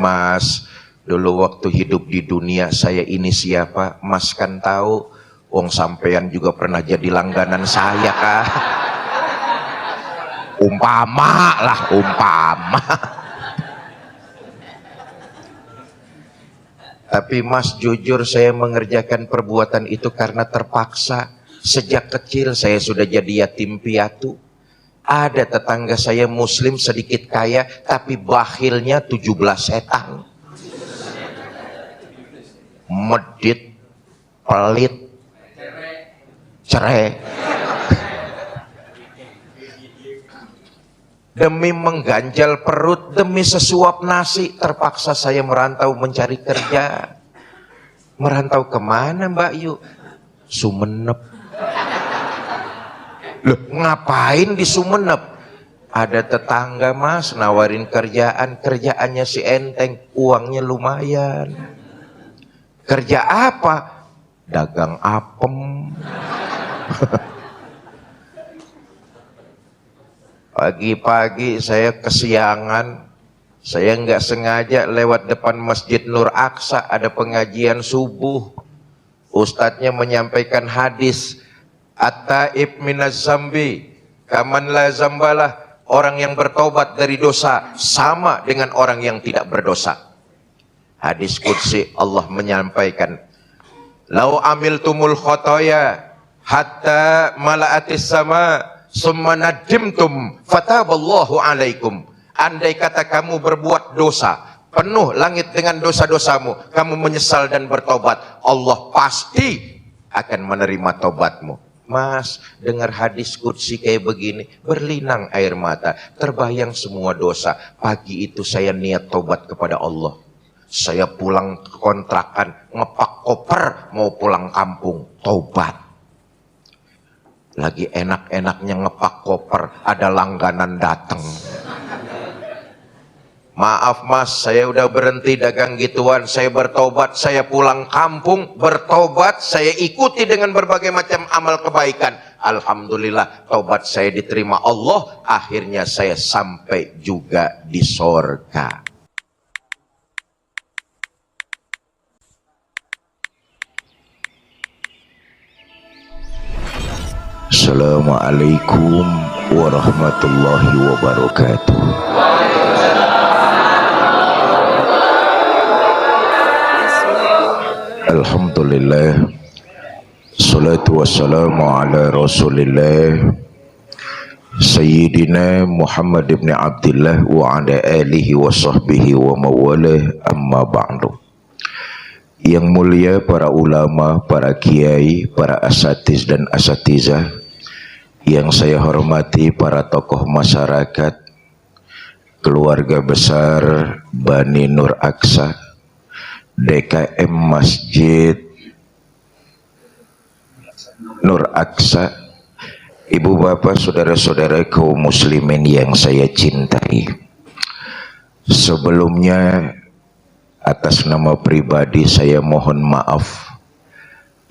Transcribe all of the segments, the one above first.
Mas, dulu waktu hidup di dunia saya ini siapa? Mas kan tahu, wong sampean juga pernah jadi langganan saya kah? Umpama lah, umpama. Tapi Mas, jujur saya mengerjakan perbuatan itu karena terpaksa. Sejak kecil saya sudah jadi yatim piatu. Ada tetangga saya muslim sedikit kaya, tapi bakhilnya 17 setan. Medit, pelit, cerai. Demi mengganjal perut, demi sesuap nasi, terpaksa saya merantau mencari kerja. Merantau kemana Mbak Yu? Sumenep. Loh, ngapain di Sumenep? Ada tetangga Mas nawarin kerjaan, kerjaannya si enteng, uangnya lumayan. Kerja apa? Dagang apem. Pagi-pagi saya kesiangan, saya nggak sengaja lewat depan Masjid Nur Aqsa, ada pengajian subuh. Ustadznya menyampaikan hadis, At-taib minaz zambi kaman la zambalah. Orang yang bertobat dari dosa sama dengan orang yang tidak berdosa. Hadis qudsi Allah menyampaikan, lau amiltumul khotoya hatta mala'atis sama summa nadimtum fataballahu alaikum. Andai kata kamu berbuat dosa, penuh langit dengan dosa-dosamu, kamu menyesal dan bertobat, Allah pasti akan menerima tobatmu. Mas, dengar hadis qudsi kayak begini, berlinang air mata, terbayang semua dosa. Pagi itu saya niat tobat kepada Allah. Saya pulang ke kontrakan, ngepak koper, mau pulang kampung, tobat. Lagi enak-enaknya ngepak koper, ada langganan datang. Maaf Mas, saya udah berhenti dagang gituan, saya bertobat, saya pulang kampung, bertobat, saya ikuti dengan berbagai macam amal kebaikan. Alhamdulillah, tobat saya diterima Allah, akhirnya saya sampai juga di sorga. Assalamualaikum warahmatullahi wabarakatuh. Alhamdulillah, salatu wassalamu ala rasulillah Sayyidina Muhammad ibn Abdullah wa ala alihi wa sahbihi wa mawalah, amma ba'du. Yang mulia para ulama, para kiai, para asatiz dan asatizah, yang saya hormati para tokoh masyarakat, keluarga besar Bani Nur Aqsa, DKM Masjid Nur Aqsa, ibu bapak, saudara-saudara kaum muslimin yang saya cintai. Sebelumnya, atas nama pribadi saya mohon maaf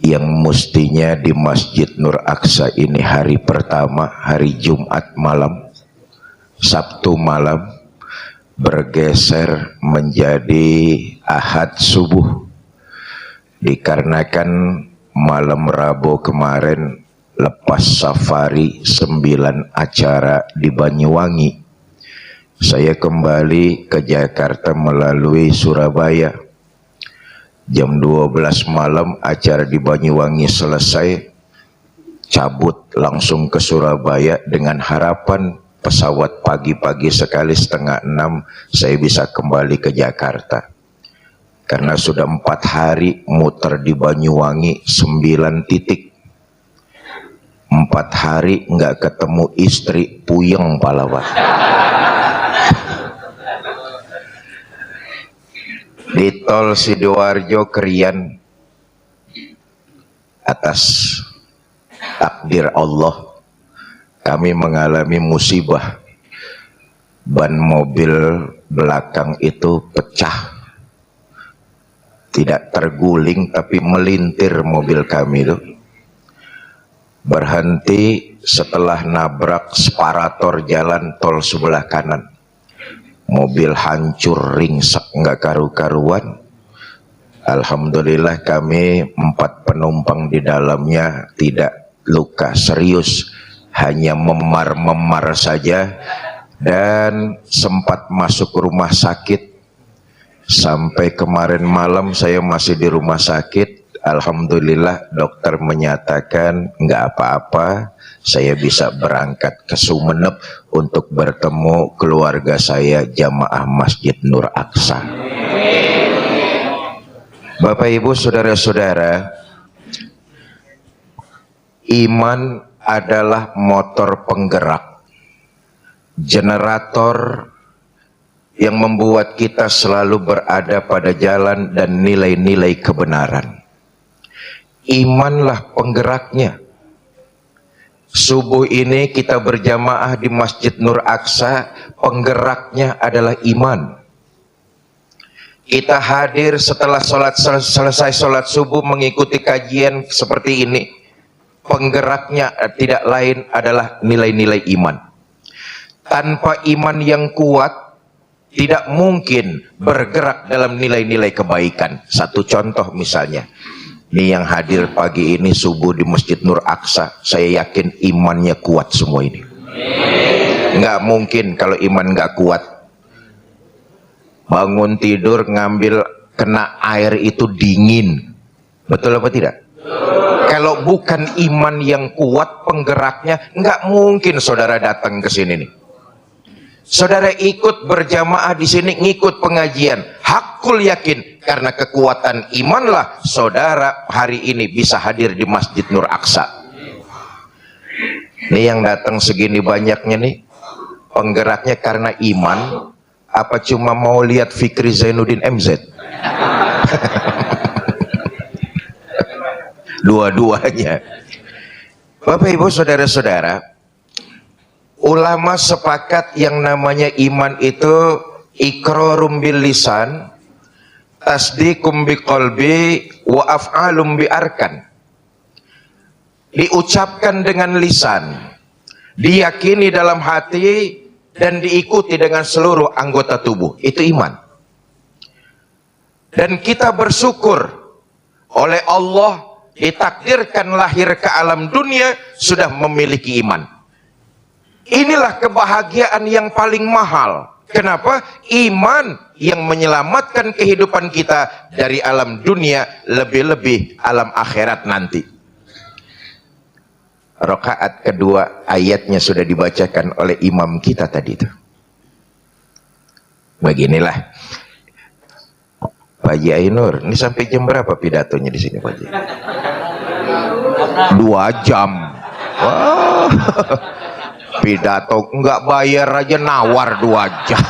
yang mestinya di Masjid Nur Aqsa ini hari pertama, hari Jumat malam, Sabtu malam, bergeser menjadi Ahad subuh, dikarenakan malam Rabu kemarin lepas safari 9 acara di Banyuwangi. Saya kembali ke Jakarta melalui Surabaya. Jam 12 malam acara di Banyuwangi selesai, cabut langsung ke Surabaya dengan harapan pesawat pagi-pagi sekali 5:30 saya bisa kembali ke Jakarta. Karena sudah 4 hari muter di Banyuwangi 9 titik. 4 hari nggak ketemu istri, puyeng palawat. Di tol Sidoarjo Krian, atas takdir Allah kami mengalami musibah. Ban mobil belakang itu pecah. Tidak terguling tapi melintir mobil kami itu. Berhenti setelah nabrak separator jalan tol sebelah kanan. mobil hancur ringsek nggak karu-karuan. Alhamdulillah kami 4 penumpang di dalamnya tidak luka serius, hanya memar-memar saja, dan sempat masuk rumah sakit. Sampai kemarin malam saya masih di rumah sakit. Alhamdulillah dokter menyatakan nggak apa-apa, saya bisa berangkat ke Sumeneb untuk bertemu keluarga saya jamaah Masjid Nur Aqsa. Bapak Ibu saudara-saudara, iman adalah motor penggerak, generator yang membuat kita selalu berada pada jalan dan nilai-nilai kebenaran. Imanlah penggeraknya. Subuh ini kita berjamaah di Masjid Nur Aqsa, penggeraknya adalah iman. Kita hadir setelah selesai sholat subuh mengikuti kajian seperti ini. Penggeraknya tidak lain adalah nilai-nilai iman. Tanpa iman yang kuat, tidak mungkin bergerak dalam nilai-nilai kebaikan. Satu contoh misalnya, ini yang hadir pagi ini subuh di Masjid Nur Aqsa, saya yakin imannya kuat semua ini. Nggak mungkin kalau iman nggak kuat. Bangun tidur ngambil kena air itu dingin, betul apa tidak? Kalau bukan iman yang kuat penggeraknya, nggak mungkin saudara datang ke sini nih. Saudara ikut berjamaah di sini, ngikut pengajian, hakul yakin karena kekuatan imanlah saudara hari ini bisa hadir di Masjid Nur Aqsa. Ini yang datang segini banyaknya nih, penggeraknya karena iman. Apa cuma mau lihat Fikri Zainuddin MZ? Dua-duanya. Bapak Ibu saudara-saudara, ulama sepakat yang namanya iman itu iqrarum bil lisan, tasdiqum bi qalbi, wa af'alum bi arkan. Diucapkan dengan lisan, diyakini dalam hati, dan diikuti dengan seluruh anggota tubuh. Itu iman. Dan kita bersyukur oleh Allah ditakdirkan lahir ke alam dunia sudah memiliki iman. Inilah kebahagiaan yang paling mahal. Kenapa? Iman yang menyelamatkan kehidupan kita dari alam dunia, lebih-lebih alam akhirat nanti. Rakaat kedua ayatnya sudah dibacakan oleh imam kita tadi itu. Beginilah Pak Haji Ainur, ini sampai jam berapa pidatonya di sini Pak Haji? 2 jam. Wah. Pidato nggak bayar aja nawar 2 jam.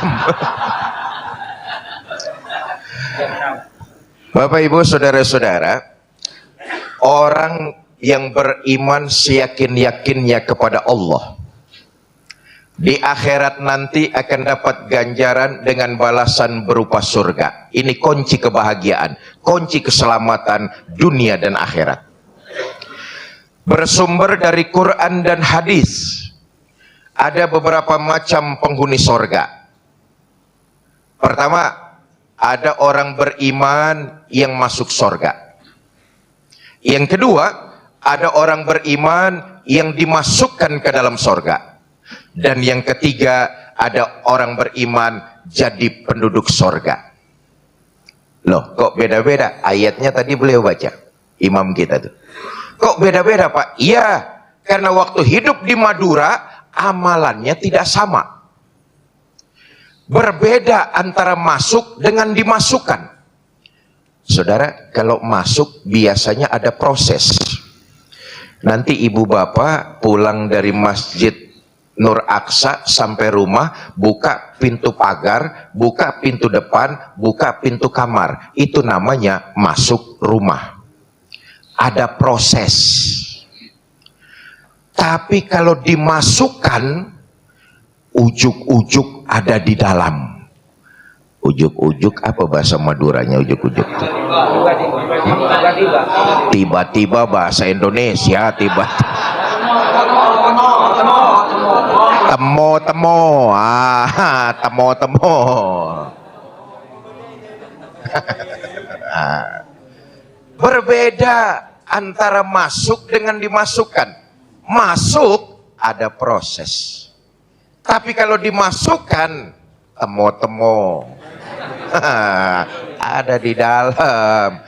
Bapak Ibu saudara-saudara, orang yang beriman seyakin-yakinnya kepada Allah di akhirat nanti akan dapat ganjaran dengan balasan berupa surga. Ini kunci kebahagiaan, kunci keselamatan dunia dan akhirat. Bersumber dari Quran dan hadis, ada beberapa macam penghuni surga. Pertama, ada orang beriman yang masuk surga. Yang kedua, ada orang beriman yang dimasukkan ke dalam surga. Dan yang ketiga, ada orang beriman jadi penduduk surga. Loh, kok beda-beda? Ayatnya tadi beliau baca, imam kita tuh. Kok beda-beda Pak? Iya, karena waktu hidup di Madura, amalannya tidak sama. Berbeda antara masuk dengan dimasukkan. Saudara, kalau masuk biasanya ada proses. Nanti ibu bapak pulang dari Masjid Nur Aqsa sampai rumah, buka pintu pagar, buka pintu depan, buka pintu kamar. Itu namanya masuk rumah. Ada proses. Tapi kalau dimasukkan, ujuk-ujuk ada di dalam. Ujuk-ujuk apa bahasa Maduranya ujuk-ujuk? Tiba-tiba bahasa Indonesia, tiba-tiba Temo-temo. Temo-temo. Berbeda antara masuk dengan dimasukkan. Masuk ada proses. Tapi kalau dimasukkan, temo-temo. Ada di dalam.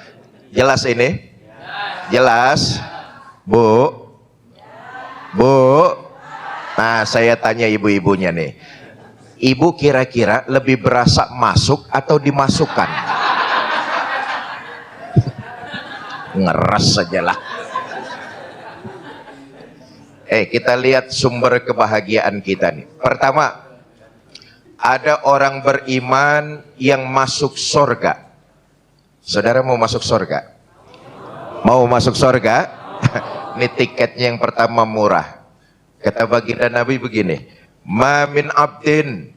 Jelas ini? Jelas? Bu? Bu? Nah, saya tanya ibu-ibunya nih. Ibu kira-kira lebih berasa masuk atau dimasukkan? Ngeres sajalah. Kita lihat sumber kebahagiaan kita nih. Pertama, ada orang beriman yang masuk surga. Saudara mau masuk surga? Mau masuk surga? Ini tiketnya yang pertama murah. Kata baginda Nabi begini, ma min abdin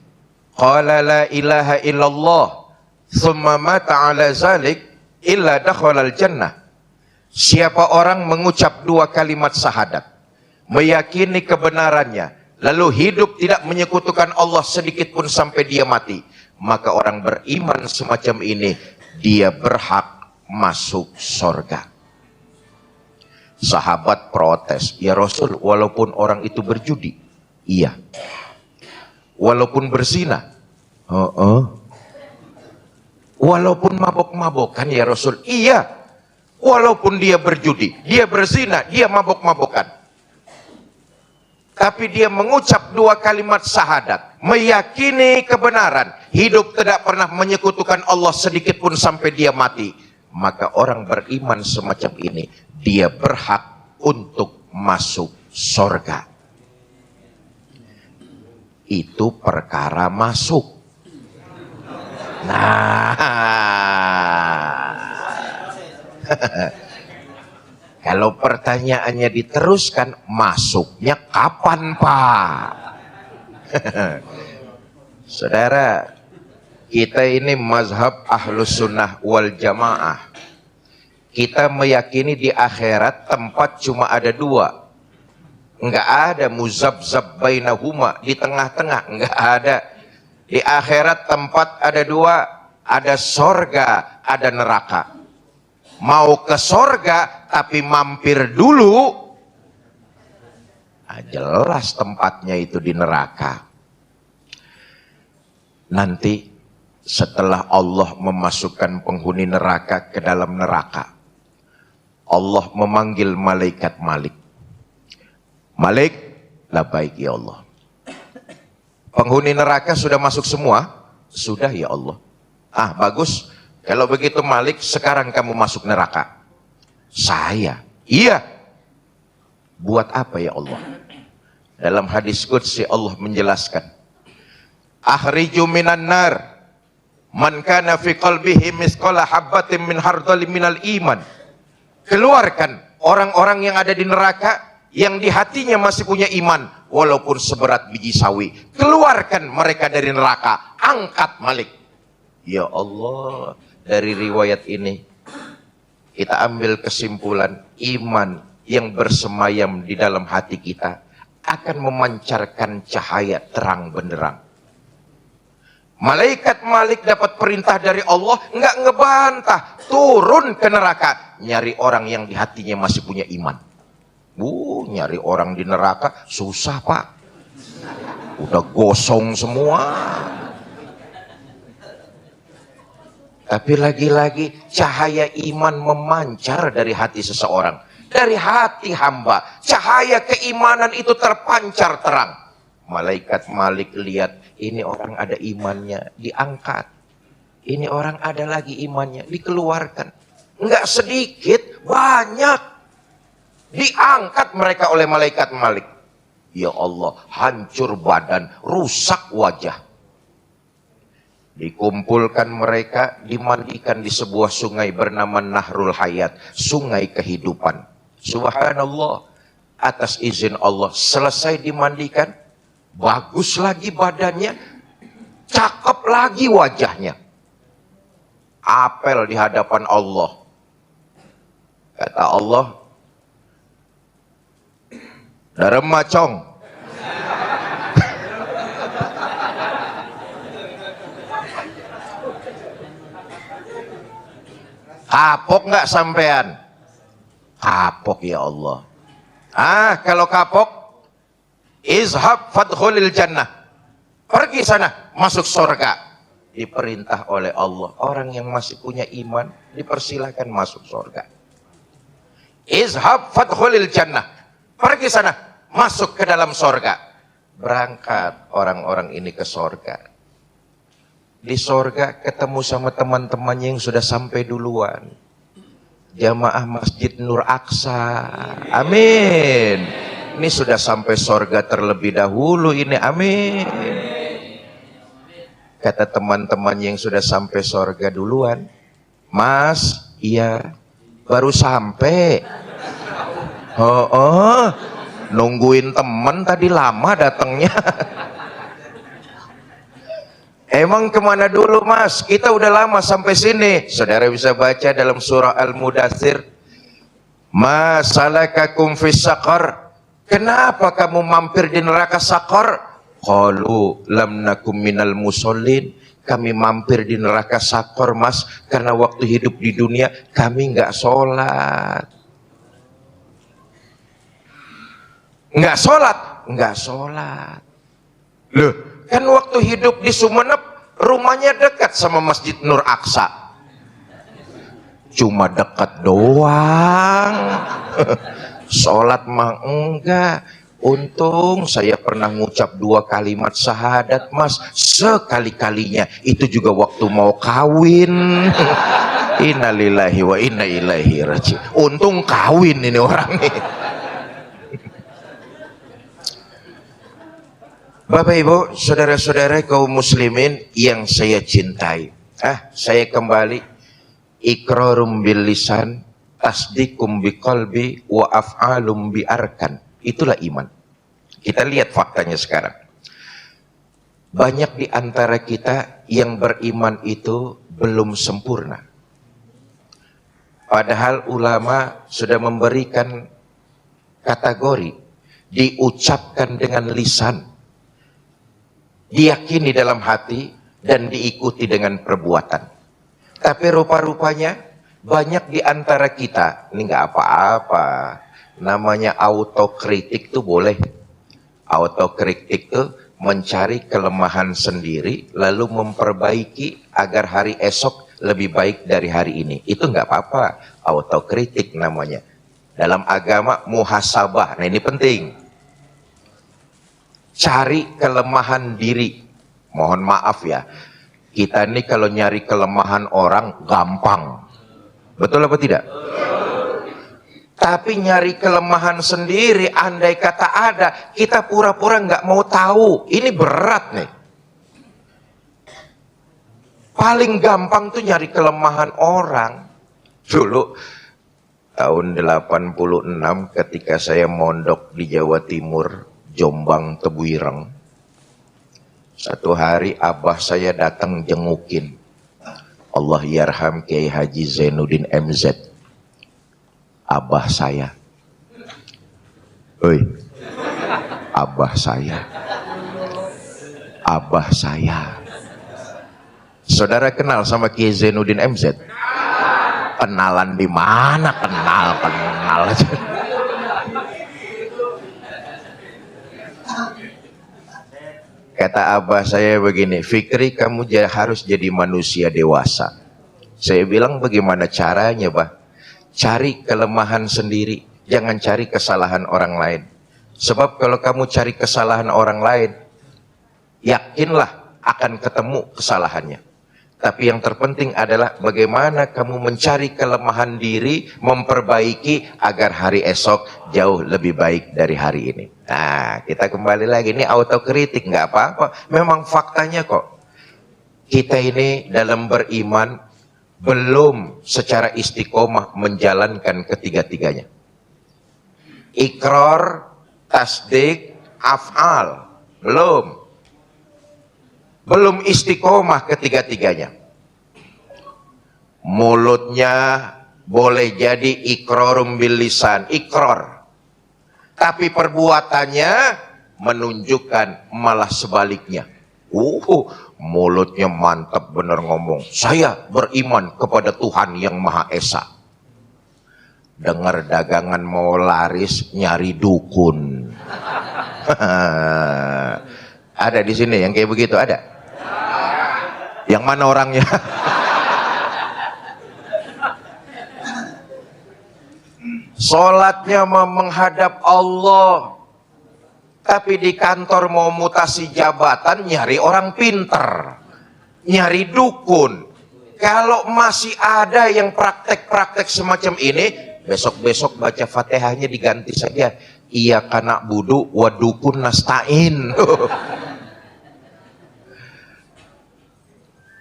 qala la ilaha illallah thumma mata ala zalik illa dakhalal jannah. Siapa orang mengucap dua kalimat syahadat, meyakini kebenarannya, lalu hidup tidak menyekutukan Allah sedikit pun sampai dia mati, maka orang beriman semacam ini, dia berhak masuk surga. Sahabat protes, ya Rasul, walaupun orang itu berjudi? Iya. Walaupun berzina? Walaupun mabok-mabokan ya Rasul? Iya. Walaupun dia berjudi, dia berzina, dia mabok-mabokan, tapi dia mengucap dua kalimat syahadat, meyakini kebenaran, hidup tidak pernah menyekutukan Allah sedikit pun sampai dia mati, maka orang beriman semacam ini, dia berhak untuk masuk surga. Itu perkara masuk. Kalau pertanyaannya diteruskan, masuknya kapan Pak? Saudara, kita ini mazhab ahlus sunnah wal jamaah. Kita meyakini di akhirat tempat cuma ada dua. Enggak ada muzabzab bainahuma, di tengah-tengah enggak ada. Di akhirat tempat ada dua, ada sorga, ada neraka. Mau ke sorga tapi mampir dulu, jelas tempatnya itu di neraka. Nanti setelah Allah memasukkan penghuni neraka ke dalam neraka, Allah memanggil malaikat Malik. Malik, labaik ya Allah. Penghuni neraka sudah masuk semua? Sudah ya Allah. Bagus. Kalau begitu Malik, sekarang kamu masuk neraka. Saya? Iya. Buat apa ya Allah? Dalam hadis qudsi Allah menjelaskan, akhriju minan nar man kana fi qalbihi misqala habbatin min hardali minal iman. Keluarkan orang-orang yang ada di neraka, yang di hatinya masih punya iman, walaupun seberat biji sawi. Keluarkan mereka dari neraka. Angkat Malik. Ya Allah, dari riwayat ini kita ambil kesimpulan, iman yang bersemayam di dalam hati kita akan memancarkan cahaya terang benderang. Malaikat Malik dapat perintah dari Allah, enggak ngebantah, turun ke neraka, nyari orang yang di hatinya masih punya iman. Nyari orang di neraka susah Pak, udah gosong semua. Tapi lagi-lagi cahaya iman memancar dari hati seseorang, dari hati hamba. Cahaya keimanan itu terpancar terang. Malaikat Malik lihat, ini orang ada imannya, diangkat. Ini orang ada lagi imannya, dikeluarkan. Enggak sedikit, banyak. Diangkat mereka oleh malaikat Malik. Ya Allah, hancur badan, rusak wajah. Dikumpulkan mereka, dimandikan di sebuah sungai bernama Nahrul Hayat, sungai kehidupan. Subhanallah, atas izin Allah, selesai dimandikan, bagus lagi badannya, cakep lagi wajahnya. Apel di hadapan Allah. Kata Allah, darem macong. Kapok nggak sampean? Kapok ya Allah. Kalau kapok, izhab fadkhulil jannah. Pergi sana, masuk surga. Diperintah oleh Allah. Orang yang masih punya iman, dipersilahkan masuk surga. Izhab fadkhulil jannah. Pergi sana, masuk ke dalam surga. Berangkat orang-orang ini ke surga. Di surga ketemu sama teman-temannya yang sudah sampai duluan. Jamaah Masjid Nur Aqsa. Amin. Ini sudah sampai surga terlebih dahulu ini. Amin. Kata teman-teman yang sudah sampai surga duluan, Mas, iya, baru sampai. Nungguin teman tadi lama datangnya. Emang kemana dulu Mas? Kita udah lama sampai sini. Saudara bisa baca dalam surah Al-Mudaththir. Ma salakakum fis saqar? Kenapa kamu mampir di neraka Saqar? Qalu lam nakum minal musallin. Kami mampir di neraka Saqar Mas, karena waktu hidup di dunia kami nggak sholat. Nggak sholat? Nggak sholat. Loh, kan waktu hidup di Sumeneb rumahnya dekat sama Masjid Nur Aqsa. Cuma dekat doang. Sholat mah enggak. Untung saya pernah ngucap 2 kalimat syahadat Mas, sekali-kalinya. Itu juga waktu mau kawin. Innalillahi wa inna ilaihi raji'un. Untung kawin ini orang nih. Bapak Ibu, saudara-saudara kaum muslimin yang saya cintai. Saya kembali. Iqrarum bil lisan, tasdiqum biqalbi, wa af'alum bi arkan. Itulah iman. Kita lihat faktanya sekarang. Banyak di antara kita yang beriman itu belum sempurna. Padahal ulama sudah memberikan kategori, diucapkan dengan lisan, diyakini dalam hati, dan diikuti dengan perbuatan. Tapi rupa-rupanya banyak di antara kita, ini nggak apa-apa, namanya autokritik tuh boleh. Autokritik tuh mencari kelemahan sendiri, lalu memperbaiki agar hari esok lebih baik dari hari ini. Itu nggak apa-apa, autokritik namanya. Dalam agama muhasabah, nah ini penting. Cari kelemahan diri. Mohon maaf ya, kita ini kalau nyari kelemahan orang gampang. Betul apa tidak? Tapi nyari kelemahan sendiri, andai kata ada, kita pura-pura nggak mau tahu. Ini berat nih. Paling gampang tuh nyari kelemahan orang. Dulu tahun 86 ketika saya mondok di Jawa Timur, Jombang, Tebuireng. Satu hari abah saya datang jengukin. Allah yarham Kiai Haji Zainuddin MZ. Abah saya. Oi. Abah saya. Abah saya. Saudara kenal sama Kiai Zainuddin MZ? Kenalan di mana? Kenal aja. Kata abah saya begini, Fikri kamu harus jadi manusia dewasa. Saya bilang bagaimana caranya, Bah? Cari kelemahan sendiri, jangan cari kesalahan orang lain. Sebab kalau kamu cari kesalahan orang lain, yakinlah akan ketemu kesalahannya. Tapi yang terpenting adalah bagaimana kamu mencari kelemahan diri, memperbaiki agar hari esok jauh lebih baik dari hari ini. Nah, kita kembali lagi, ini autokritik, nggak apa-apa. Memang faktanya kok. Kita ini dalam beriman belum secara istiqomah menjalankan ketiga-tiganya. Iqrar, tasdik, af'al. Belum istiqomah ketiga-tiganya. Mulutnya boleh jadi iqrarum bil lisan, iqrar. Tapi perbuatannya menunjukkan malah sebaliknya. mulutnya mantap bener ngomong, saya beriman kepada Tuhan yang Maha Esa. Dengar dagangan mau laris, nyari dukun. Ada di sini yang kayak begitu, ada? Yang mana orangnya? Sholatnya menghadap Allah, tapi di kantor mau mutasi jabatan nyari orang pinter, nyari dukun. Kalau masih ada yang praktek-praktek semacam ini, besok-besok baca Fatihahnya diganti saja, iya kana budu wa dukun nastain.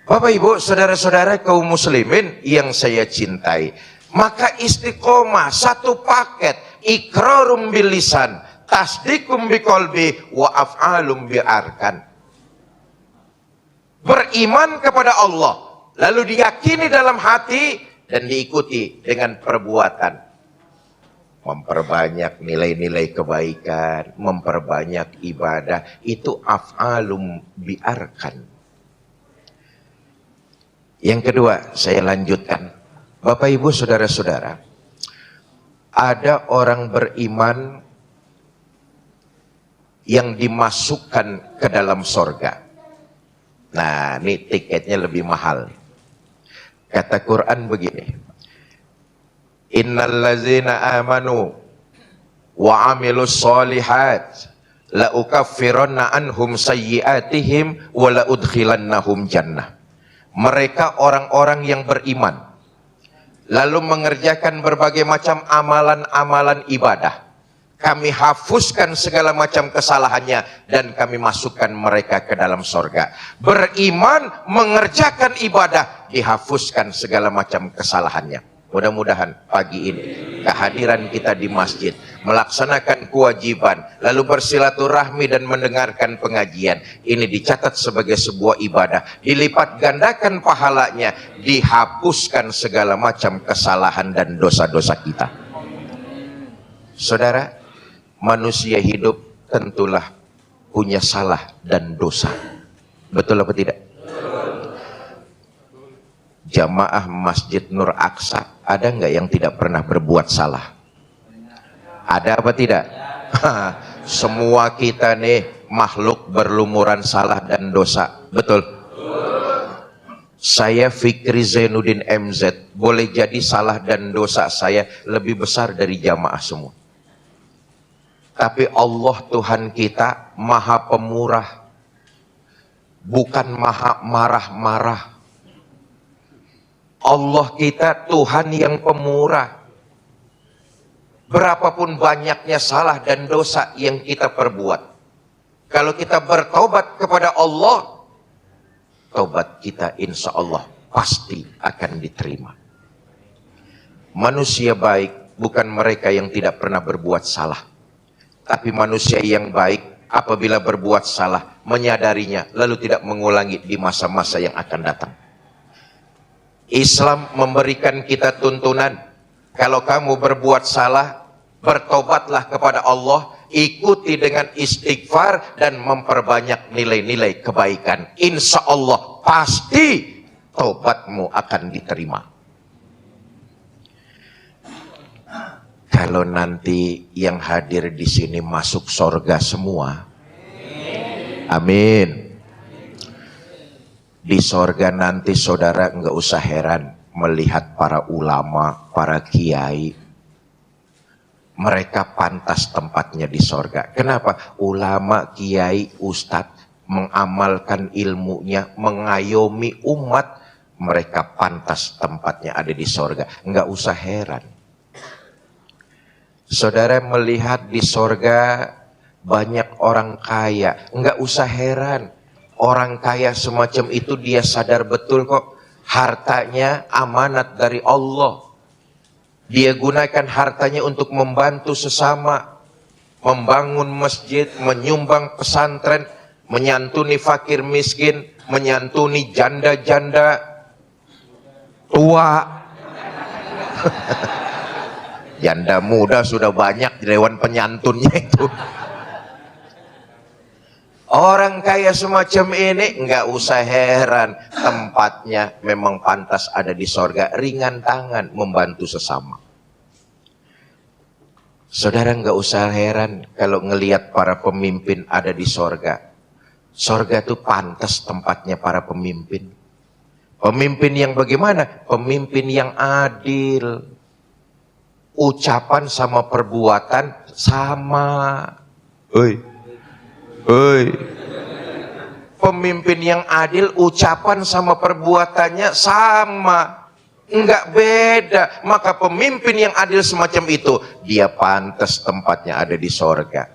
Bapak Ibu, saudara-saudara kaum muslimin yang saya cintai, maka istiqomah satu paket, iqrarum bil lisan, tasdiqum biqalbi, wa af'alum bi arkan. Beriman kepada Allah, lalu diyakini dalam hati dan diikuti dengan perbuatan. Memperbanyak nilai-nilai kebaikan, memperbanyak ibadah, itu af'alum bi arkan. Yang kedua, saya lanjutkan. Bapak Ibu saudara-saudara, ada orang beriman yang dimasukkan ke dalam sorga. Nah, ini tiketnya lebih mahal. Kata Quran begini, innal ladzina amanu wa amilus solihat la ukaffiranna anhum sayyiatihim wa la udkhilannahum jannah. Mereka orang-orang yang beriman lalu mengerjakan berbagai macam amalan-amalan ibadah, kami hapuskan segala macam kesalahannya dan kami masukkan mereka ke dalam sorga. Beriman, mengerjakan ibadah, dihapuskan segala macam kesalahannya. Mudah-mudahan pagi ini kehadiran kita di masjid, melaksanakan kewajiban, lalu bersilaturahmi dan mendengarkan pengajian, ini dicatat sebagai sebuah ibadah, dilipat gandakan pahalanya, dihapuskan segala macam kesalahan dan dosa-dosa kita. Saudara, manusia hidup tentulah punya salah dan dosa. Betul apa tidak? Jamaah Masjid Nur Aqsa, ada nggak yang tidak pernah berbuat salah? Ada apa tidak? Semua kita nih makhluk berlumuran salah dan dosa. Betul? Saya Fikri Zainuddin MZ, boleh jadi salah dan dosa saya lebih besar dari jamaah semua. Tapi Allah Tuhan kita maha pemurah, bukan maha marah-marah. Allah kita Tuhan yang pemurah. Berapapun banyaknya salah dan dosa yang kita perbuat, kalau kita bertobat kepada Allah, tobat kita insya Allah pasti akan diterima. Manusia baik bukan mereka yang tidak pernah berbuat salah, tapi manusia yang baik apabila berbuat salah menyadarinya lalu tidak mengulangi di masa-masa yang akan datang. Islam memberikan kita tuntunan, kalau kamu berbuat salah, bertobatlah kepada Allah, ikuti dengan istighfar dan memperbanyak nilai-nilai kebaikan. Insya Allah pasti tobatmu akan diterima. Kalau nanti yang hadir di sini masuk surga semua, amin. Di sorga nanti saudara nggak usah heran melihat para ulama, para kiai. Mereka pantas tempatnya di sorga. Kenapa? Ulama, kiai, ustadz mengamalkan ilmunya, mengayomi umat. Mereka pantas tempatnya ada di sorga. Nggak usah heran. Saudara melihat di sorga banyak orang kaya. Nggak usah heran. Orang kaya semacam itu dia sadar betul kok hartanya amanat dari Allah. Dia gunakan hartanya untuk membantu sesama, membangun masjid, menyumbang pesantren, menyantuni fakir miskin, menyantuni janda-janda tua. Janda muda sudah banyak di dewan penyantunnya itu. Orang kaya semacam ini nggak usah heran, tempatnya memang pantas ada di sorga, ringan tangan membantu sesama. Saudara nggak usah heran kalau ngelihat para pemimpin ada di sorga. Sorga itu pantas tempatnya para pemimpin. Pemimpin yang bagaimana? Pemimpin yang adil. Ucapan sama perbuatan sama. Pemimpin yang adil, ucapan sama perbuatannya sama, enggak beda. Maka pemimpin yang adil semacam itu, dia pantas tempatnya ada di sorga.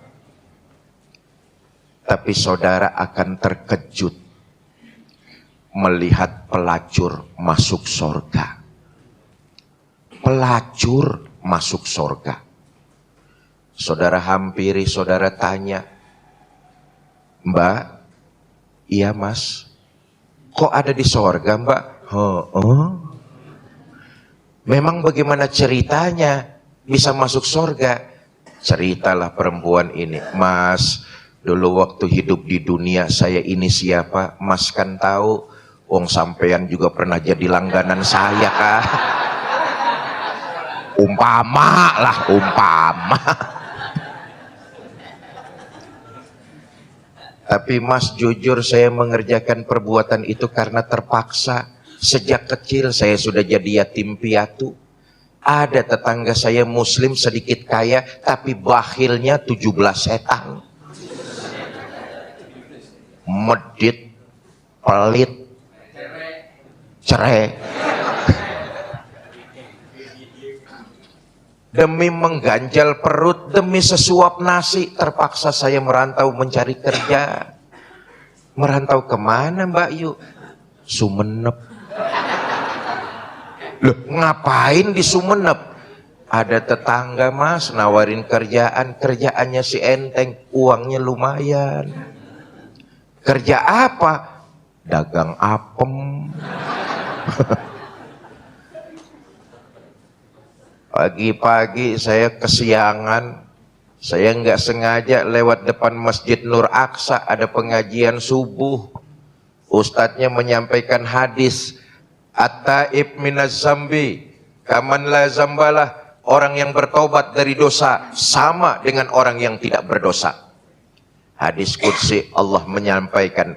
Tapi saudara akan terkejut melihat pelacur masuk sorga. Pelacur masuk sorga. Saudara hampiri, saudara tanya, Mbak, iya mas, kok ada di sorga Mbak? Memang bagaimana ceritanya bisa masuk sorga? Ceritalah perempuan ini, Mas, dulu waktu hidup di dunia saya ini siapa? Mas kan tahu, wong sampean juga pernah jadi langganan saya kah? Umpama lah, umpama. Tapi Mas, jujur saya mengerjakan perbuatan itu karena terpaksa. Sejak kecil saya sudah jadi yatim piatu. Ada tetangga saya muslim sedikit kaya, tapi bakhilnya 17 setan. Medit, pelit, cerai. Demi mengganjal perut, demi sesuap nasi, terpaksa saya merantau mencari kerja. Merantau kemana Mbak Yu? Sumenep. Loh, ngapain di Sumenep? Ada tetangga Mas nawarin kerjaan, kerjaannya si enteng, uangnya lumayan. Kerja apa? Dagang apem. Pagi-pagi saya kesiangan, saya nggak sengaja lewat depan Masjid Nur Aqsa, ada pengajian subuh. Ustadznya menyampaikan hadis, At-taib minaz zambi kaman la zambalah. Orang yang bertobat dari dosa sama dengan orang yang tidak berdosa. Hadis qudsi Allah menyampaikan,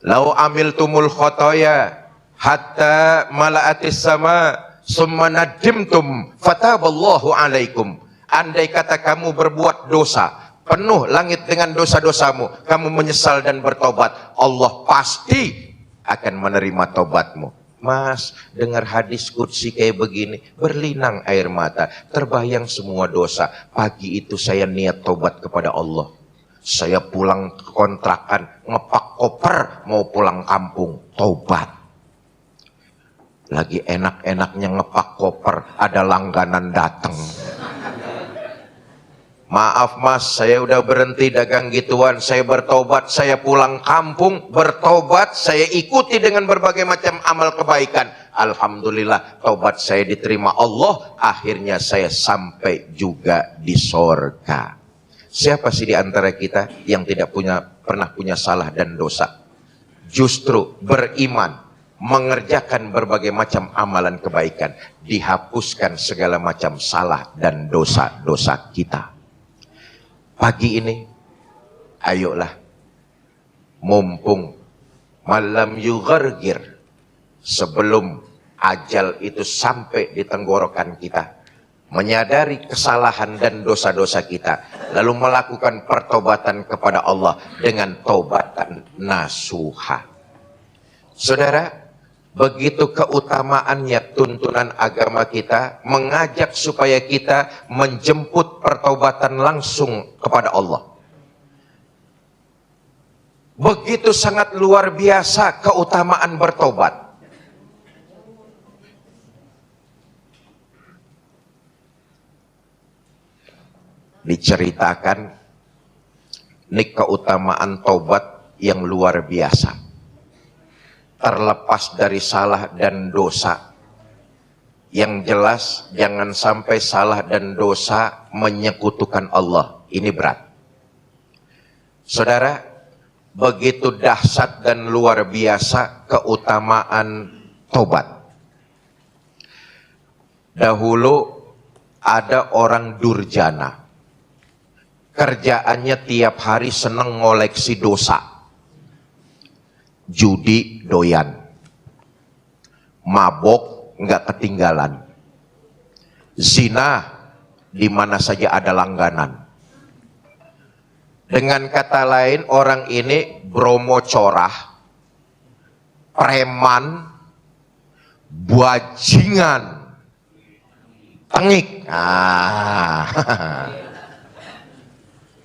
Lau amiltumul khotoya hatta mala'atis sama summa nadimtum fataballahu alaikum. Andai kata kamu berbuat dosa, penuh langit dengan dosa-dosamu, kamu menyesal dan bertobat, Allah pasti akan menerima tobatmu. Mas, dengar hadis qudsi kayak begini, berlinang air mata, terbayang semua dosa. Pagi itu saya niat tobat kepada Allah. Saya pulang ke kontrakan, ngepak koper, mau pulang kampung, tobat. Lagi enak-enaknya ngepak koper, ada langganan datang. Maaf Mas, saya udah berhenti dagang gituan, saya bertobat, saya pulang kampung, bertobat, saya ikuti dengan berbagai macam amal kebaikan. Alhamdulillah, tobat saya diterima Allah, akhirnya saya sampai juga di sorga. Siapa sih di antara kita yang tidak pernah punya salah dan dosa? Justru beriman, mengerjakan berbagai macam amalan kebaikan, dihapuskan segala macam salah dan dosa-dosa kita. Pagi ini, ayolah, mumpung malam yughargir, sebelum ajal itu sampai di tenggorokan kita, menyadari kesalahan dan dosa-dosa kita, lalu melakukan pertobatan kepada Allah dengan tobatan nasuha. Saudara, begitu keutamaannya tuntunan agama kita, mengajak supaya kita menjemput pertobatan langsung kepada Allah. Begitu sangat luar biasa keutamaan bertobat. Diceritakan ini keutamaan tobat yang luar biasa. Terlepas dari salah dan dosa. Yang jelas jangan sampai salah dan dosa menyekutukan Allah. Ini berat. Saudara, begitu dahsyat dan luar biasa keutamaan tobat. Dahulu ada orang durjana, kerjaannya tiap hari seneng ngoleksi dosa, judi doyan, mabok nggak ketinggalan, zina di mana saja ada langganan. Dengan kata lain, orang ini bromo corah, preman, bajingan, tengik.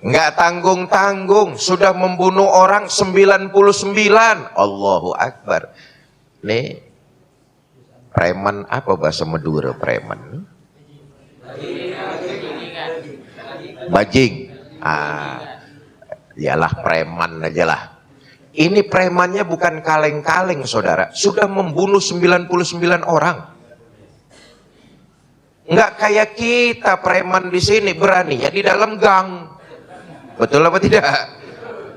Nggak tanggung-tanggung, sudah membunuh orang 99. Allahu Akbar. Nih, preman apa bahasa Madura preman? Bajing. Yalah preman aja lah. Ini premannya bukan kaleng-kaleng saudara, sudah membunuh 99 orang. Nggak kayak kita preman di sini, beraninya di dalam gang. Betul apa tidak?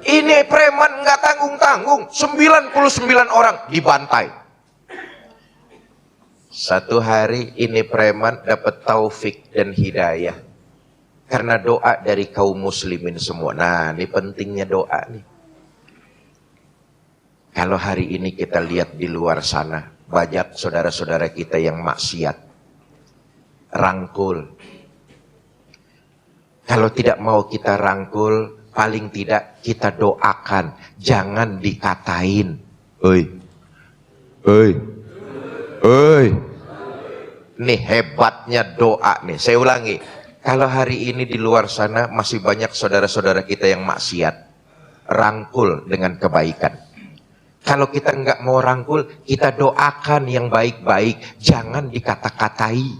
Ini preman nggak tanggung-tanggung, 99 orang dibantai. Satu hari ini preman dapat taufik dan hidayah karena doa dari kaum muslimin semua. Nah, ini pentingnya doa nih. Kalau hari ini kita lihat di luar sana, banyak saudara-saudara kita yang maksiat, rangkul. Kalau tidak mau kita rangkul, paling tidak kita doakan, jangan dikatain. Oi, oi, oi. Nih hebatnya doa nih. Saya ulangi, kalau hari ini di luar sana masih banyak saudara-saudara kita yang maksiat, rangkul dengan kebaikan. Kalau kita nggak mau rangkul, kita doakan yang baik-baik, jangan dikata-katai.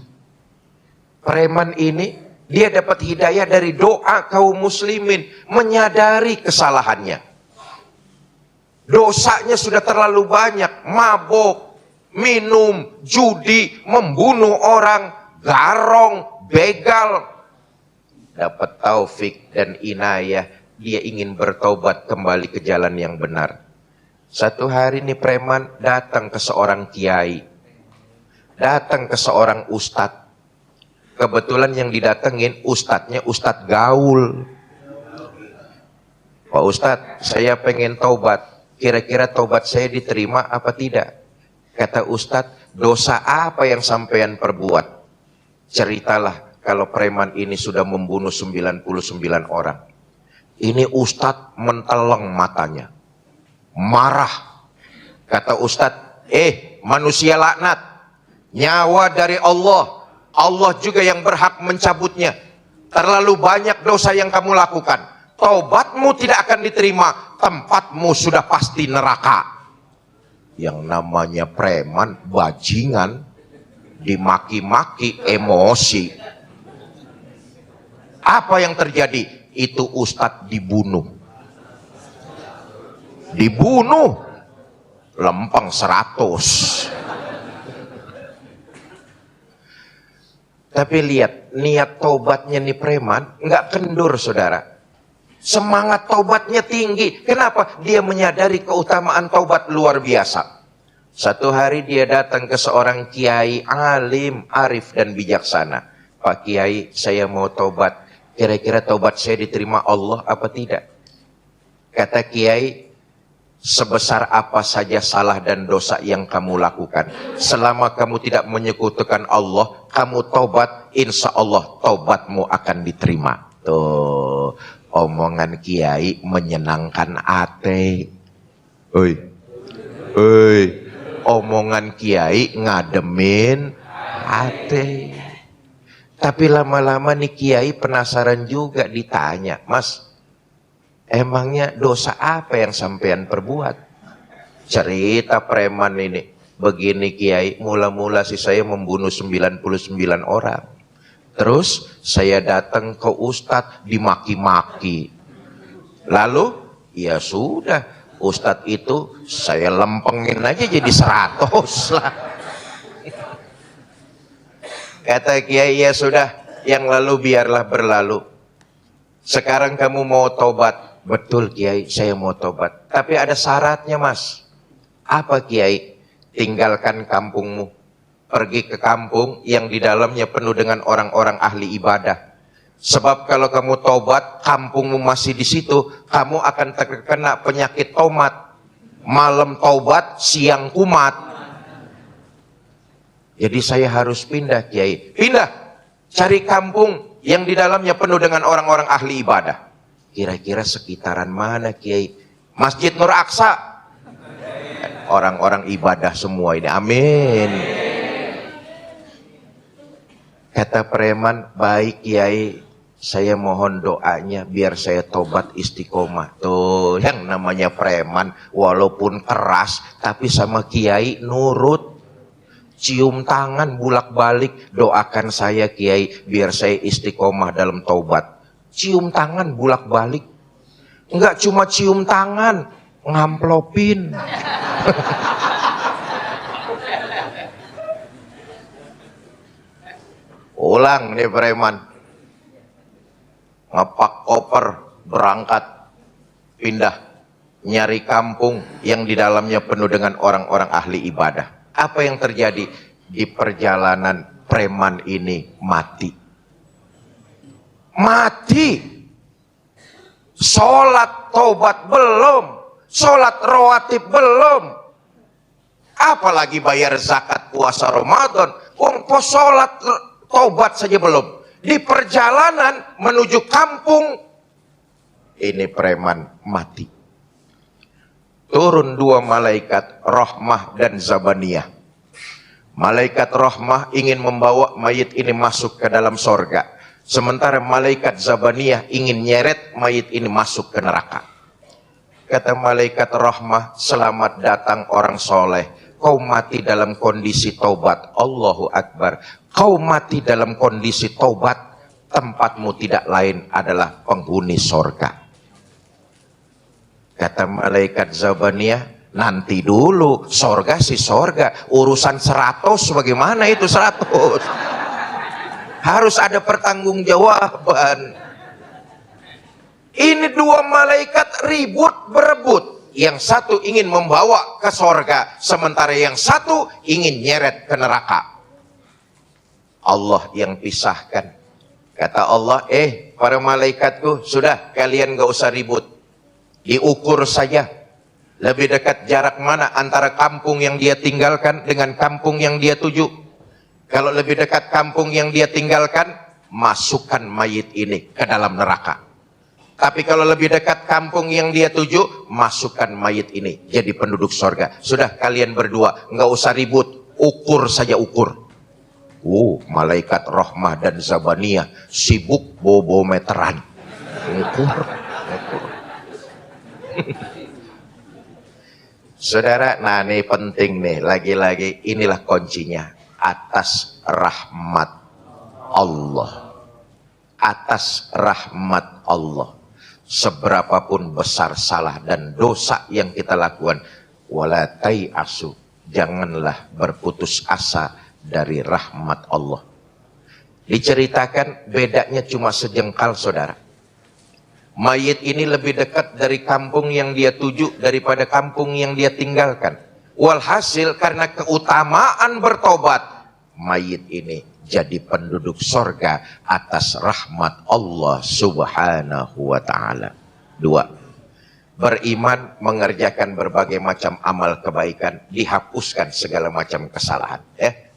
Preman ini, dia dapat hidayah dari doa kaum muslimin, menyadari kesalahannya. Dosanya sudah terlalu banyak, mabuk, minum, judi, membunuh orang, garong, begal. Dapat taufik dan inayah, dia ingin bertobat kembali ke jalan yang benar. Satu hari nih preman datang ke seorang kiai, datang ke seorang ustadz. Kebetulan yang didatengin ustadznya ustadz gaul. Pak Ustadz, saya pengen taubat, kira-kira taubat saya diterima apa tidak? Kata ustadz, dosa apa yang sampean perbuat? Ceritalah kalau preman ini sudah membunuh 99 orang. Ini ustadz menteleng matanya, marah. Kata ustadz, manusia laknat, nyawa dari Allah, Allah juga yang berhak mencabutnya. Terlalu banyak dosa yang kamu lakukan, taubatmu tidak akan diterima, tempatmu sudah pasti neraka. Yang namanya preman, bajingan, dimaki-maki, emosi. Apa yang terjadi? Itu ustadz dibunuh. Dibunuh, lempeng 100. Tapi lihat, niat taubatnya nih preman, nggak kendur saudara. Semangat taubatnya tinggi. Kenapa? Dia menyadari keutamaan taubat luar biasa. Satu hari dia datang ke seorang kiai, alim, arif dan bijaksana. Pak Kiai, saya mau taubat. Kira-kira taubat saya diterima Allah apa tidak? Kata kiai, sebesar apa saja salah dan dosa yang kamu lakukan, selama kamu tidak menyekutukan Allah, kamu taubat, insya Allah taubatmu akan diterima. Tuh, omongan kiai menyenangkan hati. Oi, oi, omongan kiai ngademin hati. Tapi lama-lama nih kiai penasaran juga, ditanya, Mas, emangnya dosa apa yang sampean perbuat? Cerita preman ini, begini kiai, mula-mula sih saya membunuh 99 orang. Terus saya datang ke ustadz, dimaki-maki. Lalu, ya sudah, ustadz itu saya lempengin aja jadi 100 lah. Kata kiai, ya sudah, yang lalu biarlah berlalu. Sekarang kamu mau tobat, Betul Kiai, saya mau tobat. Tapi ada syaratnya Mas. Apa Kiai? Tinggalkan kampungmu. Pergi ke kampung yang di dalamnya penuh dengan orang-orang ahli ibadah. Sebab kalau kamu tobat, kampungmu masih di situ, kamu akan terkena penyakit tomat. Malam tobat, siang kumat. Jadi saya harus pindah Kiai. Pindah. Cari kampung yang di dalamnya penuh dengan orang-orang ahli ibadah. Kira-kira sekitaran mana Kiai? Masjid Nur Aqsa. Orang-orang ibadah semua ini. Amin. Kata preman, baik Kiai, saya mohon doanya biar saya tobat istiqomah. Tuh, yang namanya preman, walaupun keras, tapi sama Kiai nurut. Cium tangan bulak-balik, doakan saya Kiai, biar saya istiqomah dalam tobat. Cium tangan bulak-balik. Enggak cuma cium tangan, ngamplopin. Ulang nih preman, ngepak koper, berangkat, pindah, nyari kampung yang di dalamnya penuh dengan orang-orang ahli ibadah. Apa yang terjadi? Di perjalanan preman ini mati. Mati. Sholat tobat belum, sholat rawatib belum, apalagi bayar zakat puasa Ramadan. Sholat tobat saja belum. Di perjalanan menuju kampung, ini preman mati. Turun dua malaikat, Rahmah dan Zabaniyah. Malaikat Rahmah ingin membawa mayit ini masuk ke dalam sorga. Sementara malaikat Zabaniyah ingin nyeret mayit ini masuk ke neraka. Kata malaikat Rahmah, selamat datang orang soleh. Kau mati dalam kondisi taubat. Allahu Akbar. Kau mati dalam kondisi taubat. Tempatmu tidak lain adalah penghuni sorga. Kata malaikat Zabaniyah, nanti dulu, sorga sih sorga. Urusan 100 bagaimana itu 100? Harus ada pertanggungjawaban. Ini dua malaikat ribut berebut. Yang satu ingin membawa ke sorga, sementara yang satu ingin nyeret ke neraka. Allah yang pisahkan. Kata Allah, para malaikatku, sudah kalian gak usah ribut. Diukur saja. Lebih dekat jarak mana antara kampung yang dia tinggalkan dengan kampung yang dia tuju. Kalau lebih dekat kampung yang dia tinggalkan, masukkan mayit ini ke dalam neraka. Tapi kalau lebih dekat kampung yang dia tuju, masukkan mayit ini jadi penduduk sorga. Sudah kalian berdua, nggak usah ribut, ukur saja ukur. Malaikat Rahmah dan Zabaniyah sibuk bobo meteran. Ukur. Saudara, nah ini penting nih, lagi-lagi inilah kuncinya. Atas rahmat Allah. Atas rahmat Allah. Seberapapun besar salah dan dosa yang kita lakukan, wala tai'asu, janganlah berputus asa dari rahmat Allah. Diceritakan bedanya cuma sejengkal saudara. Mayit ini lebih dekat dari kampung yang dia tuju daripada kampung yang dia tinggalkan. Walhasil karena keutamaan bertobat, mayit ini jadi penduduk sorga atas rahmat Allah subhanahu wa ta'ala. 2. Beriman, mengerjakan berbagai macam amal kebaikan, dihapuskan segala macam kesalahan.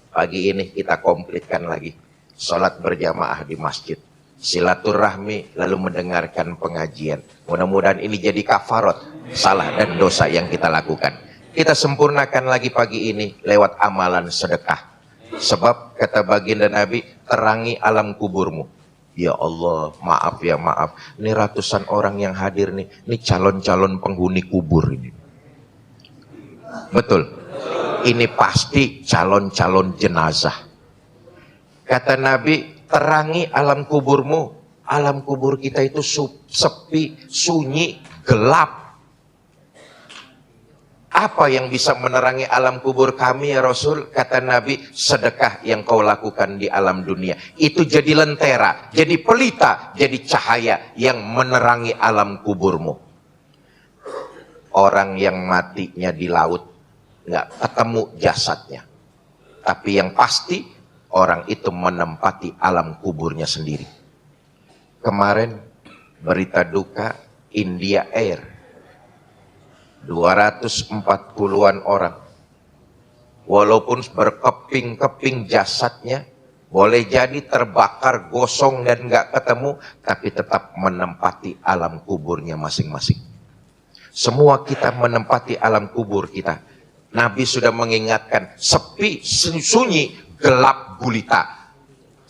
Pagi ini kita komplitkan lagi. Sholat berjamaah di masjid, silaturahmi, lalu mendengarkan pengajian. Mudah-mudahan ini jadi kafarat salah dan dosa yang kita lakukan. Kita sempurnakan lagi pagi ini lewat amalan sedekah. Sebab kata baginda Nabi, terangi alam kuburmu. Ya Allah, maaf ya maaf. Ini ratusan orang yang hadir nih. Ini calon-calon penghuni kubur ini. Betul. Ini pasti calon-calon jenazah. Kata Nabi, terangi alam kuburmu. Alam kubur kita itu sepi, sunyi, gelap. Apa yang bisa menerangi alam kubur kami ya Rasul? Kata Nabi, sedekah yang kau lakukan di alam dunia. Itu jadi lentera, jadi pelita, jadi cahaya yang menerangi alam kuburmu. Orang yang matinya di laut, nggak ketemu jasadnya. Tapi yang pasti, orang itu menempati alam kuburnya sendiri. Kemarin, berita duka, India Air. 240-an orang. Walaupun berkeping-keping jasadnya, boleh jadi terbakar, gosong dan nggak ketemu, tapi tetap menempati alam kuburnya masing-masing. Semua kita menempati alam kubur kita. Nabi sudah mengingatkan, sepi, sunyi, gelap gulita.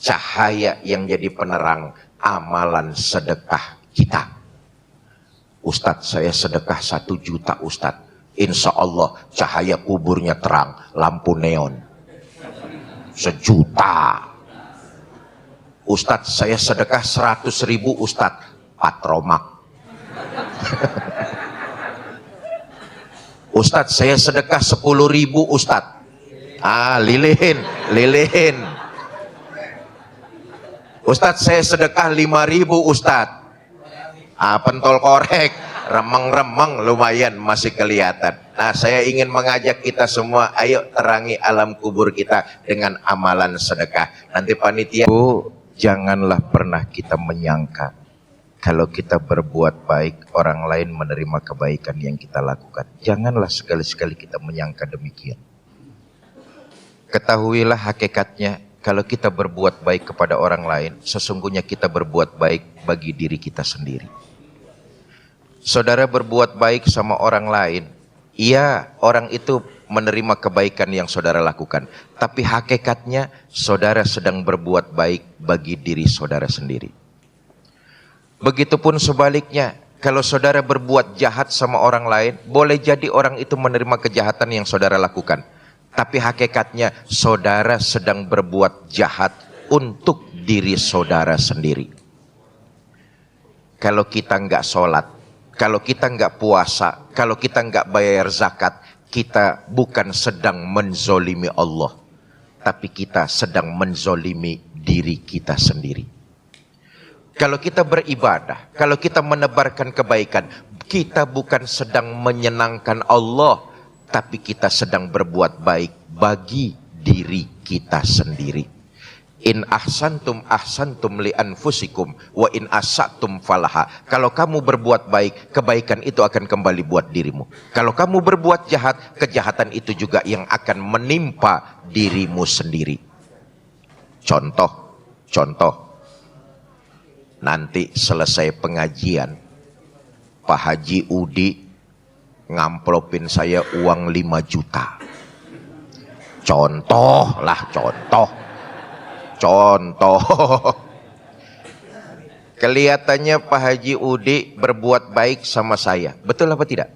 Cahaya yang jadi penerang amalan sedekah kita. Ustadz, saya sedekah 1 juta Ustadz. Insya Allah cahaya kuburnya terang, lampu neon. 1 juta. Ustadz, saya sedekah 100.000 Ustadz. Patromak. Ustadz, saya sedekah 10.000 Ustadz. Lilin, lilin. Ustadz, saya sedekah 5.000 Ustadz. Pentol korek, remeng-remeng lumayan masih kelihatan. Nah, saya ingin mengajak kita semua, ayo terangi alam kubur kita dengan amalan sedekah. Nanti panitia, janganlah pernah kita menyangka kalau kita berbuat baik, orang lain menerima kebaikan yang kita lakukan. Janganlah sekali-sekali kita menyangka demikian. Ketahuilah hakikatnya, kalau kita berbuat baik kepada orang lain, sesungguhnya kita berbuat baik bagi diri kita sendiri. Saudara berbuat baik sama orang lain, iya, orang itu menerima kebaikan yang saudara lakukan. Tapi hakikatnya saudara sedang berbuat baik bagi diri saudara sendiri. Begitupun sebaliknya, kalau saudara berbuat jahat sama orang lain, boleh jadi orang itu menerima kejahatan yang saudara lakukan. Tapi hakikatnya saudara sedang berbuat jahat untuk diri saudara sendiri. Kalau kita nggak sholat, kalau kita nggak puasa, kalau kita nggak bayar zakat, kita bukan sedang menzolimi Allah, tapi kita sedang menzolimi diri kita sendiri. Kalau kita beribadah, kalau kita menebarkan kebaikan, kita bukan sedang menyenangkan Allah, tapi kita sedang berbuat baik bagi diri kita sendiri. In ahsantum ahsantum li anfusikum wa in asatum falaha. Kalau kamu berbuat baik, kebaikan itu akan kembali buat dirimu. Kalau kamu berbuat jahat, kejahatan itu juga yang akan menimpa dirimu sendiri. Contoh. Nanti selesai pengajian, Pak Haji Udi ngamplopin saya uang 5 juta. Contoh. Kelihatannya Pak Haji Udi berbuat baik sama saya. Betul apa tidak?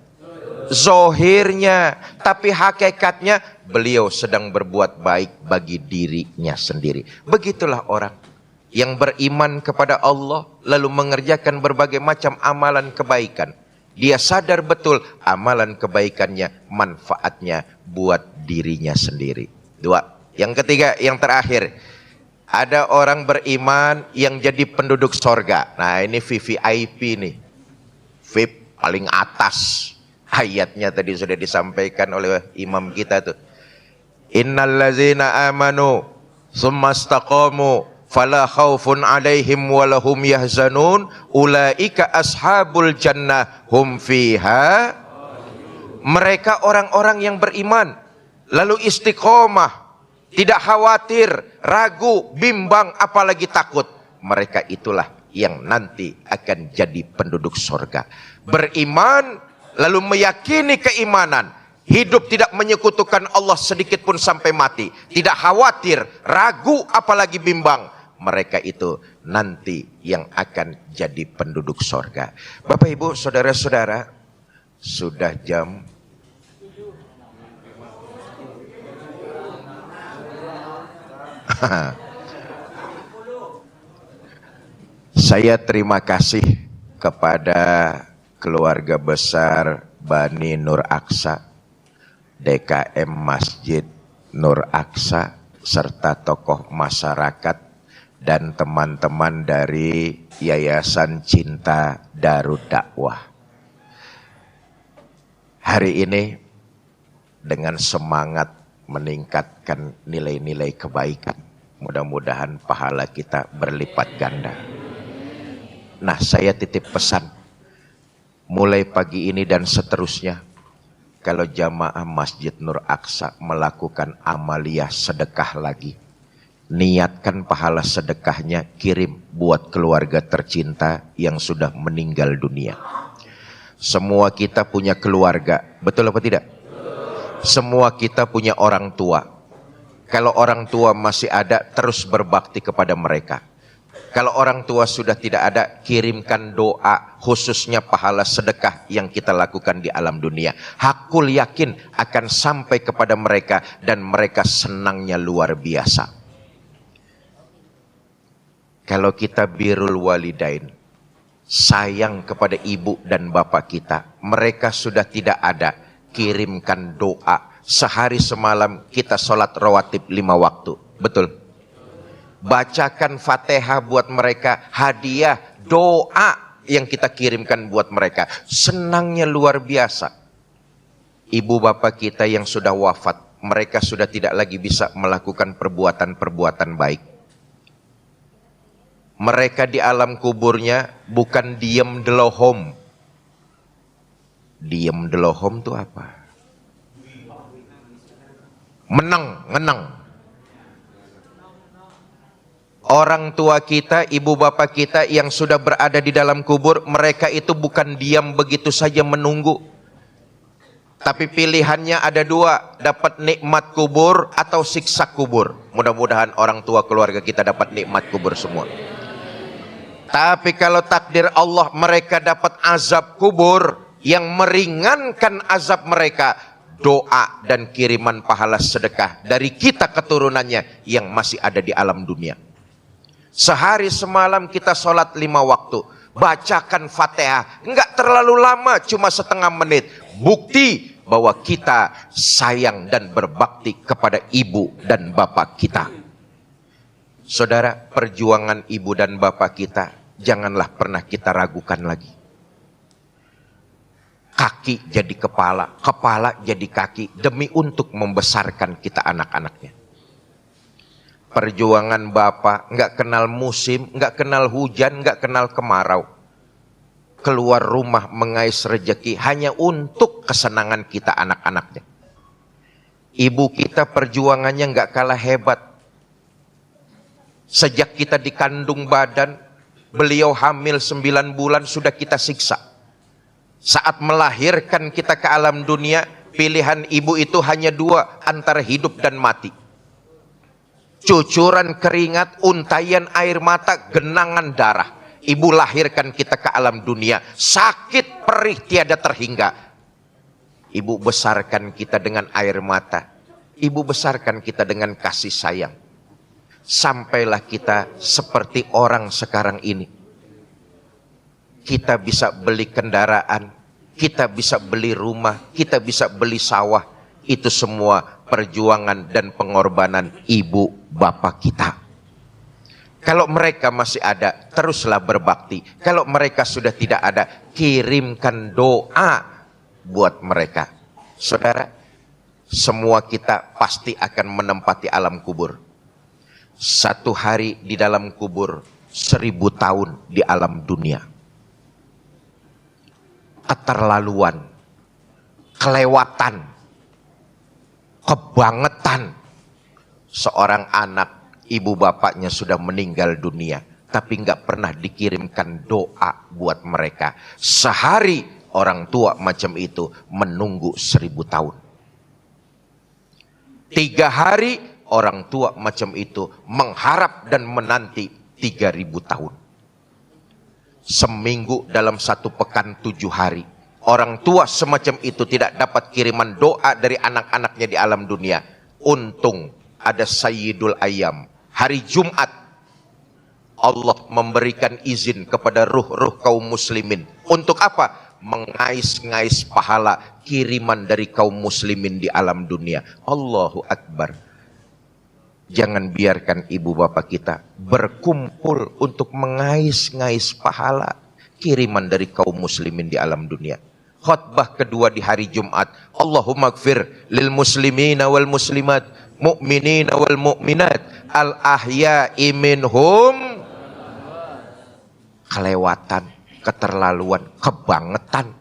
Zohirnya. Tapi hakikatnya beliau sedang berbuat baik bagi dirinya sendiri. Begitulah orang yang beriman kepada Allah lalu mengerjakan berbagai macam amalan kebaikan. Dia sadar betul amalan kebaikannya, manfaatnya buat dirinya sendiri. 2. Yang ketiga, yang terakhir. Ada orang beriman yang jadi penduduk sorga. Nah, ini VVIP nih. VIP paling atas. Ayatnya tadi sudah disampaikan oleh imam kita tuh. Innallazina amanu summa istaqamu fala khaufun alaihim walahum yahzanun ulaika ashabul jannah hum fiha. Mereka orang-orang yang beriman lalu istiqomah, tidak khawatir, ragu, bimbang, apalagi takut. Mereka itulah yang nanti akan jadi penduduk surga. Beriman, lalu meyakini keimanan. Hidup tidak menyekutukan Allah sedikit pun sampai mati. Tidak khawatir, ragu, apalagi bimbang. Mereka itu nanti yang akan jadi penduduk surga. Bapak Ibu, saudara-saudara, sudah jam saya terima kasih kepada keluarga besar Bani Nur Aqsa DKM Masjid Nur Aqsa serta tokoh masyarakat dan teman-teman dari Yayasan Cinta Darud Dakwah. Hari ini dengan semangat meningkatkan nilai-nilai kebaikan, mudah-mudahan pahala kita berlipat ganda. Nah, saya titip pesan mulai pagi ini dan seterusnya, kalau jamaah Masjid Nur Aqsa melakukan amaliyah sedekah lagi, niatkan pahala sedekahnya kirim buat keluarga tercinta yang sudah meninggal dunia. Semua kita punya keluarga, betul apa tidak? Semua kita punya orang tua. Kalau orang tua masih ada, terus berbakti kepada mereka. Kalau orang tua sudah tidak ada, kirimkan doa, khususnya pahala sedekah yang kita lakukan di alam dunia. Hakul yakin akan sampai kepada mereka dan mereka senangnya luar biasa. Kalau kita birrul walidain, sayang kepada ibu dan bapak kita, mereka sudah tidak ada, kirimkan doa. Sehari semalam kita sholat rawatib 5 waktu, betul? Bacakan Fatihah buat mereka, hadiah, doa yang kita kirimkan buat mereka. Senangnya luar biasa. Ibu bapak kita yang sudah wafat, mereka sudah tidak lagi bisa melakukan perbuatan-perbuatan baik. Mereka di alam kuburnya bukan diem delohom. Diem delohom itu apa? Menang. Orang tua kita, ibu bapak kita yang sudah berada di dalam kubur, mereka itu bukan diam begitu saja menunggu. Tapi pilihannya ada 2, dapat nikmat kubur atau siksa kubur. Mudah-mudahan orang tua keluarga kita dapat nikmat kubur semua. Tapi kalau takdir Allah mereka dapat azab kubur, yang meringankan azab mereka, doa dan kiriman pahala sedekah dari kita keturunannya yang masih ada di alam dunia. Sehari semalam kita sholat 5 waktu, bacakan Fatihah, enggak terlalu lama, cuma setengah menit. Bukti bahwa kita sayang dan berbakti kepada ibu dan bapak kita. Saudara, perjuangan ibu dan bapak kita janganlah pernah kita ragukan lagi. Kaki jadi kepala, kepala jadi kaki, demi untuk membesarkan kita anak-anaknya. Perjuangan bapak nggak kenal musim, nggak kenal hujan, nggak kenal kemarau. Keluar rumah mengais rejeki hanya untuk kesenangan kita anak-anaknya. Ibu kita perjuangannya nggak kalah hebat. Sejak kita dikandung badan, beliau hamil 9 bulan sudah kita siksa. Saat melahirkan kita ke alam dunia, pilihan ibu itu hanya 2, antara hidup dan mati. Cucuran keringat, untayan air mata, genangan darah. Ibu lahirkan kita ke alam dunia, sakit perih tiada terhingga. Ibu besarkan kita dengan air mata. Ibu besarkan kita dengan kasih sayang. Sampailah kita seperti orang sekarang ini. Kita bisa beli kendaraan, kita bisa beli rumah, kita bisa beli sawah. Itu semua perjuangan dan pengorbanan ibu bapak kita. Kalau mereka masih ada, teruslah berbakti. Kalau mereka sudah tidak ada, kirimkan doa buat mereka. Saudara, semua kita pasti akan menempati alam kubur. 1 hari di dalam kubur, 1000 tahun di alam dunia. Keterlaluan, kelewatan, kebangetan. Seorang anak, ibu bapaknya sudah meninggal dunia, tapi nggak pernah dikirimkan doa buat mereka. Sehari orang tua macam itu menunggu 1000 tahun. 3 hari orang tua macam itu mengharap dan menanti 3000 tahun. Seminggu dalam 1 pekan 7 hari. Orang tua semacam itu tidak dapat kiriman doa dari anak-anaknya di alam dunia. Untung ada Sayyidul Ayyam. Hari Jumat Allah memberikan izin kepada ruh-ruh kaum muslimin. Untuk apa? mengais-ngais pahala kiriman dari kaum muslimin di alam dunia. Allahu Akbar. Jangan biarkan ibu bapak kita berkumpul untuk mengais-ngais pahala kiriman dari kaum muslimin di alam dunia. Khutbah kedua di hari Jumat, Allahumma gfir lil muslimina wal muslimat, mu'minina wal mu'minat, al ahya'i minhum. Kelewatan, keterlaluan, kebangetan.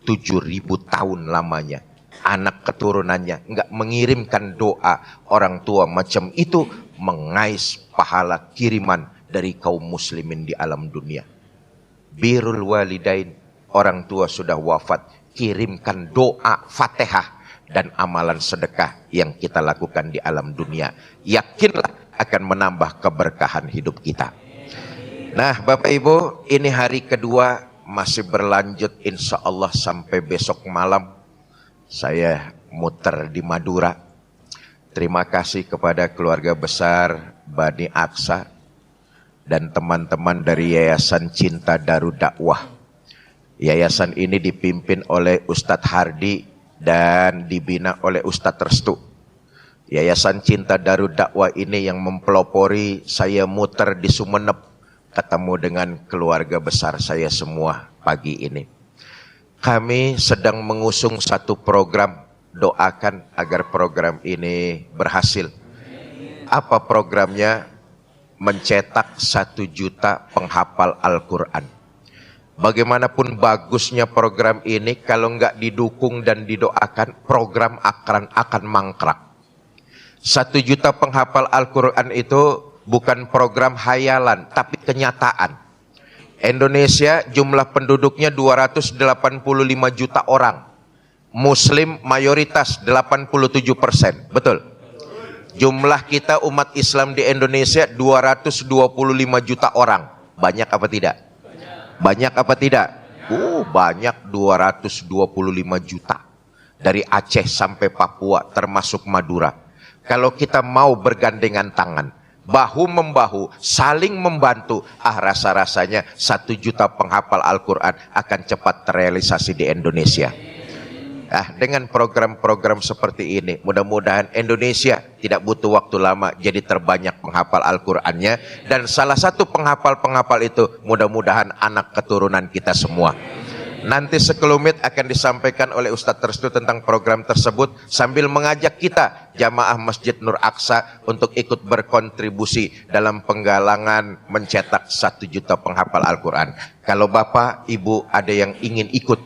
7.000 tahun lamanya anak keturunannya nggak mengirimkan doa orang tua macam itu, mengais pahala kiriman dari kaum muslimin di alam dunia. Birrul walidain, orang tua sudah wafat, kirimkan doa Fatihah dan amalan sedekah yang kita lakukan di alam dunia. Yakinlah akan menambah keberkahan hidup kita. Nah Bapak Ibu, ini hari kedua masih berlanjut insya Allah sampai besok malam. Saya muter di Madura. Terima kasih kepada keluarga besar Bani Aqsa dan teman-teman dari Yayasan Cinta Darud Dakwah. Yayasan ini dipimpin oleh Ustadz Hardi dan dibina oleh Ustadz Restu. Yayasan Cinta Darud Dakwah ini yang mempelopori saya muter di Sumeneb, ketemu dengan keluarga besar saya semua pagi ini. Kami sedang mengusung satu program, doakan agar program ini berhasil. Apa programnya? Mencetak 1 juta penghafal Al-Quran. Bagaimanapun bagusnya program ini, kalau nggak didukung dan didoakan, program akan mangkrak. 1 juta penghafal Al-Quran itu bukan program hayalan, tapi kenyataan. Indonesia jumlah penduduknya 285 juta orang. Muslim mayoritas 87%, betul? Jumlah kita umat Islam di Indonesia 225 juta orang. Banyak apa tidak? Banyak apa tidak? Banyak, 225 juta. Dari Aceh sampai Papua termasuk Madura. Kalau kita mau bergandengan tangan, bahu membahu, saling membantu, rasa-rasanya 1 juta penghafal Al-Quran akan cepat terrealisasi di Indonesia. Dengan program-program seperti ini, mudah-mudahan Indonesia tidak butuh waktu lama jadi terbanyak penghafal Al-Qurannya. Dan salah satu penghafal-penghafal itu mudah-mudahan anak keturunan kita semua. Nanti sekelumit akan disampaikan oleh Ustadz Restu tentang program tersebut, sambil mengajak kita jamaah Masjid Nur Aqsa untuk ikut berkontribusi dalam penggalangan mencetak 1 juta penghafal Al-Quran. Kalau Bapak, Ibu ada yang ingin ikut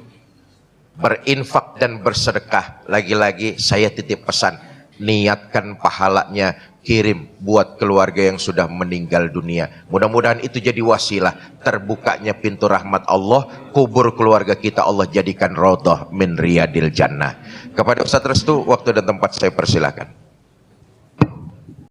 berinfak dan bersedekah, lagi-lagi saya titip pesan, niatkan pahalanya, kirim buat keluarga yang sudah meninggal dunia. Mudah-mudahan itu jadi wasilah terbukanya pintu rahmat Allah, kubur keluarga kita Allah jadikan raudhah min riyadil jannah. Kepada Ustadz Restu, waktu dan tempat saya persilakan.